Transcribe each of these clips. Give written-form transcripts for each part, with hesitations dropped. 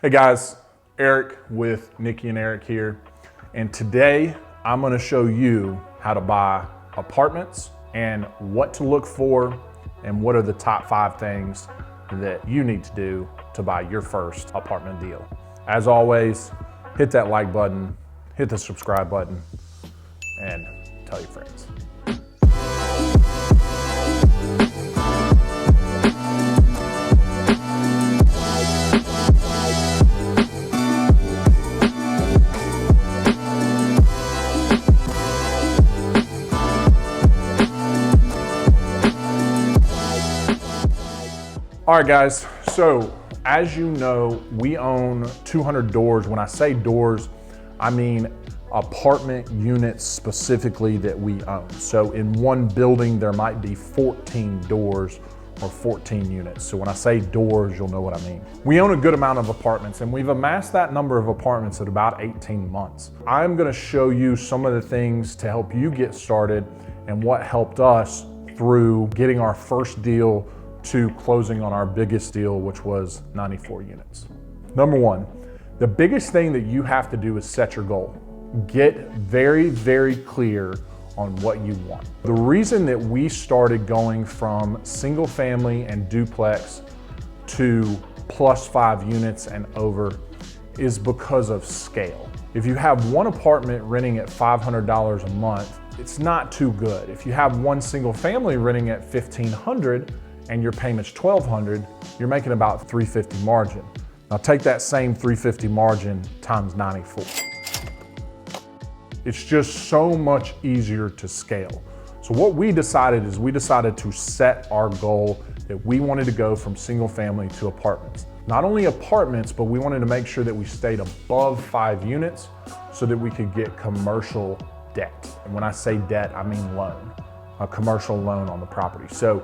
Hey guys, Eric with Nikki and Eric here. And today I'm gonna show you how to buy apartments and what to look for and what are the top 5 things that you need to do to buy your first apartment deal. As always, hit that like button, hit the subscribe button, and tell your friends. All right guys, so as you know, we own 200 doors. When I say doors, I mean apartment units specifically that we own. So in one building, there might be 14 doors or 14 units. So when I say doors, you'll know what I mean. We own a good amount of apartments and we've amassed that number of apartments at about 18 months. I'm gonna show you some of the things to help you get started and what helped us through getting our first deal to closing on our biggest deal, which was 94 units. Number one, the biggest thing that you have to do is set your goal. Get very, very clear on what you want. The reason that we started going from single family and duplex to +5 units and over is because of scale. If you have one apartment renting at $500 a month, it's not too good. If you have one single family renting at $1,500, and your payment's $1,200, you're making about $350 margin. Now take that same $350 margin times 94. It's just so much easier to scale. So what we decided is we decided to set our goal that we wanted to go from single family to apartments. Not only apartments, but we wanted to make sure that we stayed above 5 units so that we could get commercial debt. And when I say debt, I mean loan, a commercial loan on the property. So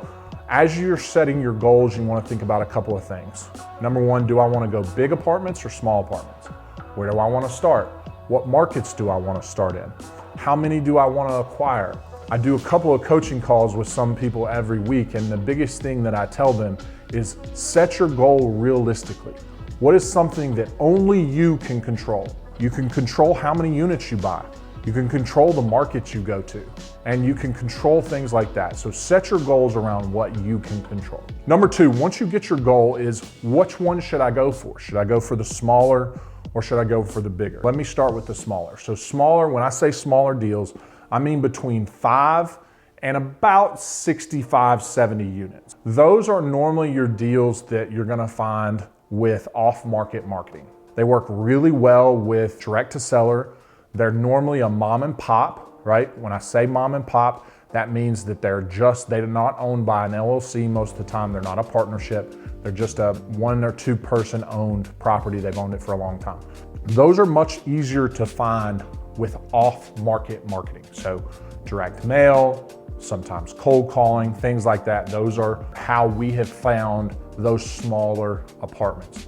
as you're setting your goals, you want to think about a couple of things. Number one, do I want to go big apartments or small apartments? Where do I want to start? What markets do I want to start in? How many do I want to acquire? I do a couple of coaching calls with some people every week, and the biggest thing that I tell them is set your goal realistically. What is something that only you can control? You can control how many units you buy. You can control the markets you go to, and you can control things like that. So set your goals around what you can control. Number two, once you get your goal is which one should I go for? Should I go for the smaller or should I go for the bigger? Let me start with the smaller. So smaller, when I say smaller deals, I mean between 5 and about 65, 70 units. Those are normally your deals that you're gonna find with off-market marketing. They work really well with direct to seller. They're normally a mom and pop, right? When I say mom and pop, that means that they're not owned by an LLC most of the time. They're not a partnership. They're just a 1 or 2 person owned property. They've owned it for a long time. Those are much easier to find with off-market marketing. So direct mail, sometimes cold calling, things like that. Those are how we have found those smaller apartments.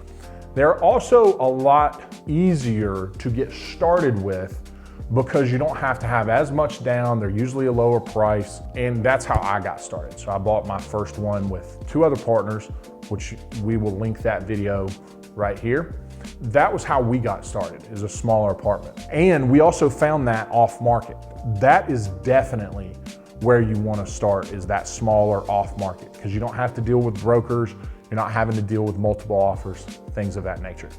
They're also a lot easier to get started with because you don't have to have as much down. They're usually a lower price, and that's how I got started. So I bought my first one with 2 other partners, which we will link that video right here. That was how we got started, is a smaller apartment. And we also found that off market. That is definitely where you want to start, is that smaller off market, because you don't have to deal with brokers. You're not having to deal with multiple offers, things of that nature.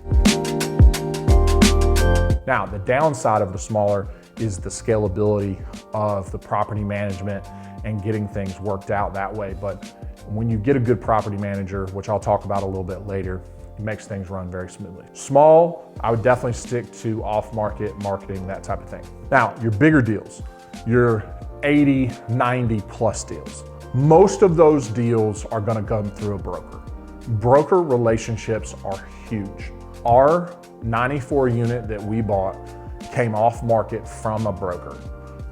Now, the downside of the smaller is the scalability of the property management and getting things worked out that way. But when you get a good property manager, which I'll talk about a little bit later, it makes things run very smoothly. Small, I would definitely stick to off-market marketing, that type of thing. Now, your bigger deals, your 80, 90 plus deals. Most of those deals are gonna come through a broker. Broker relationships are huge. Our 94 unit that we bought came off market from a broker,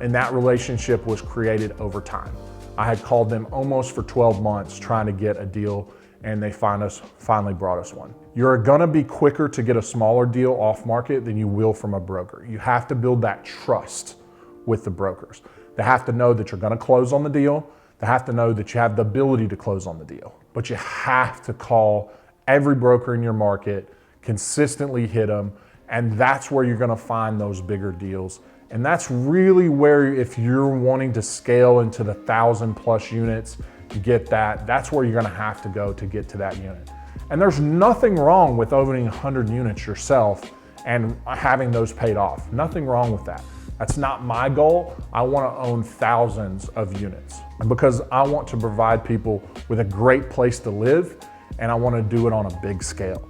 and that relationship was created over time. I had called them almost for 12 months trying to get a deal, and they finally brought us one. You're gonna be quicker to get a smaller deal off market than you will from a broker. You have to build that trust with the brokers. They have to know that you're gonna close on the deal. They have to know that you have the ability to close on the deal. But you have to call every broker in your market, consistently hit them, and that's where you're gonna find those bigger deals. And that's really where, if you're wanting to scale into the 1,000+ units, get that, that's where you're gonna have to go to get to that unit. And there's nothing wrong with owning 100 units yourself and having those paid off. Nothing wrong with that. That's not my goal. I wanna own thousands of units because I want to provide people with a great place to live, and I wanna do it on a big scale.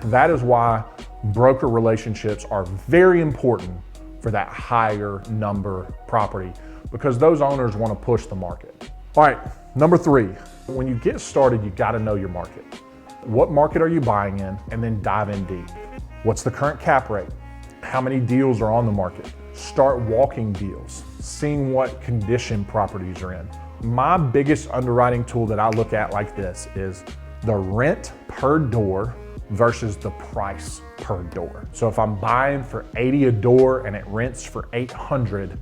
That is why broker relationships are very important for that higher number property, because those owners wanna push the market. All right, number 3, when you get started, you gotta know your market. What market are you buying in? And then dive in deep. What's the current cap rate? How many deals are on the market? Start walking deals, seeing what condition properties are in. My biggest underwriting tool that I look at like this is the rent per door versus the price per door. So if I'm buying for $80 a door and it rents for $800,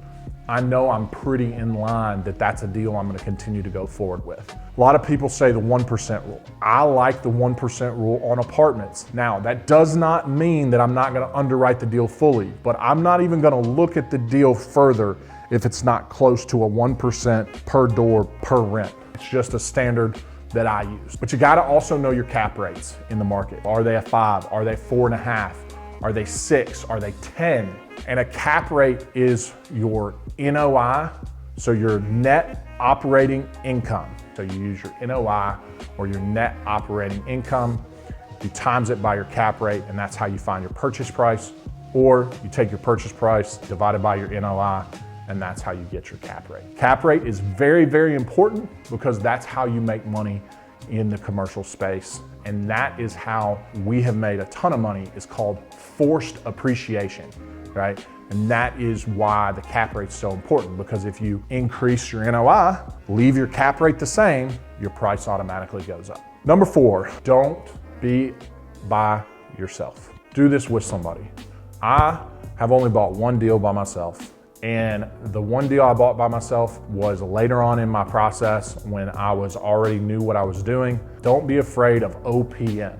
I know I'm pretty in line that that's a deal I'm gonna continue to go forward with. A lot of people say the 1% rule. I like the 1% rule on apartments. Now, that does not mean that I'm not gonna underwrite the deal fully, but I'm not even gonna look at the deal further if it's not close to a 1% per door per rent. It's just a standard that I use. But you gotta also know your cap rates in the market. Are they a 5? Are they 4.5? Are they 6? Are they 10? And a cap rate is your NOI, so your net operating income. So you use your NOI or your net operating income, you times it by your cap rate, and that's how you find your purchase price. Or you take your purchase price divided by your NOI, and that's how you get your cap rate. Cap rate is very, very important because that's how you make money in the commercial space. And that is how we have made a ton of money. It's called forced appreciation, right? And that is why the cap rate's so important, because if you increase your NOI, leave your cap rate the same, your price automatically goes up. Number 4, don't be by yourself. Do this with somebody. I have only bought one deal by myself. And the one deal I bought by myself was later on in my process when I was already knew what I was doing. Don't be afraid of OPM,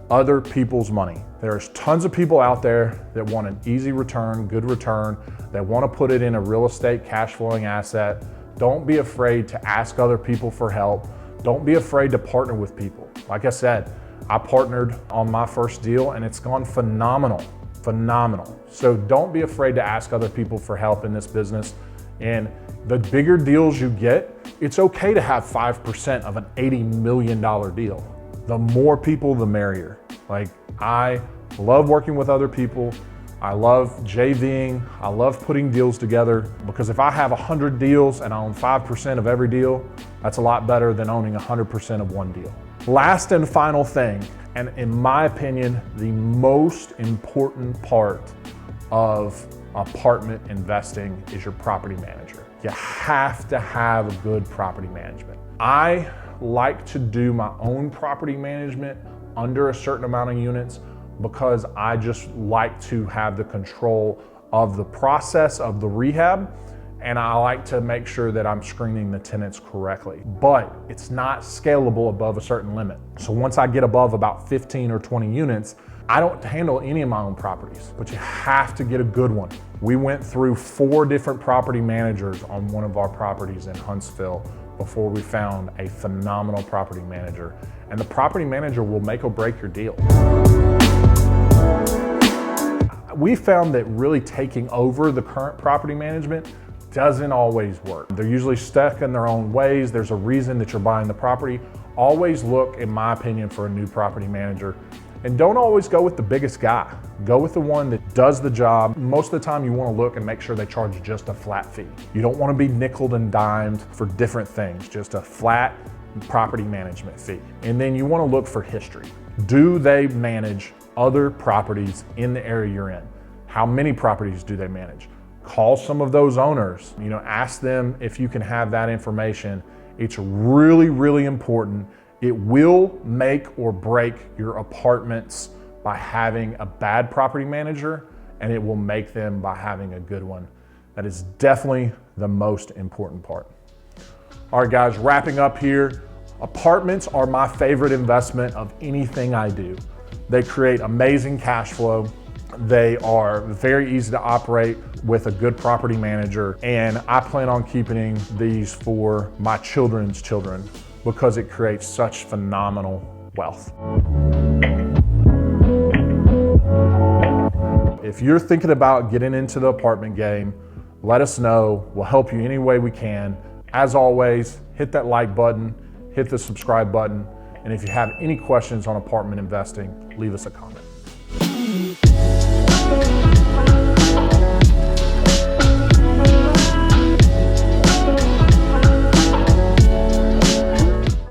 other people's money. There's tons of people out there that want an easy return, good return, that want to put it in a real estate cash flowing asset. Don't be afraid to ask other people for help. Don't be afraid to partner with people. Like I said, I partnered on my first deal and it's gone phenomenal. Phenomenal. So don't be afraid to ask other people for help in this business. And the bigger deals you get, it's okay to have 5% of an $80 million deal. The more people, the merrier. Like, I love working with other people. I love JVing. I love putting deals together, because if I have 100 deals and I own 5% of every deal, that's a lot better than owning 100% of one deal. Last and final thing, and in my opinion, the most important part of apartment investing is your property manager. You have to have good property management. I like to do my own property management under a certain amount of units because I just like to have the control of the process of the rehab, and I like to make sure that I'm screening the tenants correctly. But it's not scalable above a certain limit. So once I get above about 15 or 20 units, I don't handle any of my own properties, but you have to get a good one. We went through 4 different property managers on one of our properties in Huntsville before we found a phenomenal property manager. And the property manager will make or break your deal. We found that really taking over the current property management doesn't always work. They're usually stuck in their own ways. There's a reason that you're buying the property. Always look, in my opinion, for a new property manager. And don't always go with the biggest guy. Go with the one that does the job. Most of the time you want to look and make sure they charge just a flat fee. You don't want to be nickeled and dimed for different things, just a flat property management fee. And then you want to look for history. Do they manage other properties in the area you're in? How many properties do they manage? Call some of those owners, ask them if you can have that information. It's really, really important. It will make or break your apartments by having a bad property manager, and it will make them by having a good one. That is definitely the most important part. All right, guys, wrapping up here. Apartments are my favorite investment of anything I do. They create amazing cash flow. They are very easy to operate with a good property manager, and I plan on keeping these for my children's children because it creates such phenomenal wealth. If you're thinking about getting into the apartment game, let us know. We'll help you any way we can. As always, hit that like button, hit the subscribe button, and if you have any questions on apartment investing, leave us a comment.